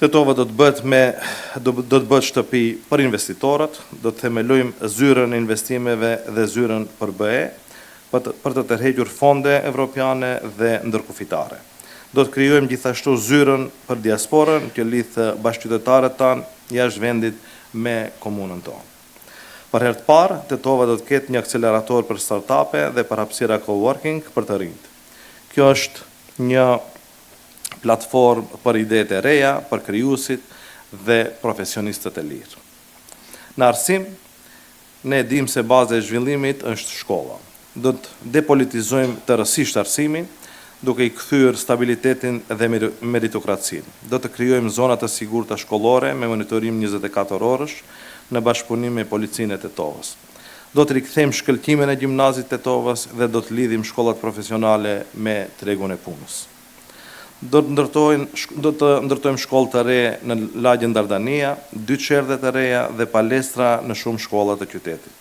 Tetova do të bëhet shtëpi për investitorët, do të themelojmë zyrën e investimeve dhe zyrën për BE, për të tërhequr fonde evropiane dhe ndërkufitare. Do të krijojmë gjithashtu zyrën për diasporën, që lidh bashkëqytetarët tanë jashtë vendit me komunën tonë. Për herë të parë, Tetova do të ketë një akselerator për startupe dhe për hapësira coworking për të rinjt. Kjo është një platformë për idetë e reja, për krijuesit dhe profesionistët e lirë. Në arsim, ne dimë se baza e zhvillimit është shkolla. Do të depolitizojmë tërësisht arsimin, duke i kthyer stabilitetin dhe meritokracinë. Do të krijojmë zona të sigurta shkollore me monitorim 24 orësh në bashkëpunim me policinë e Tetovës. Do të rikthejmë shkëlqimin e gjimnazit Tetovës dhe do të lidhim shkollat profesionale me tregun e punës. Do të ndërtojmë shkollë të re në lagjen Dardania, 2 çerdhe të reja dhe palestra në shumë shkolla të qytetit.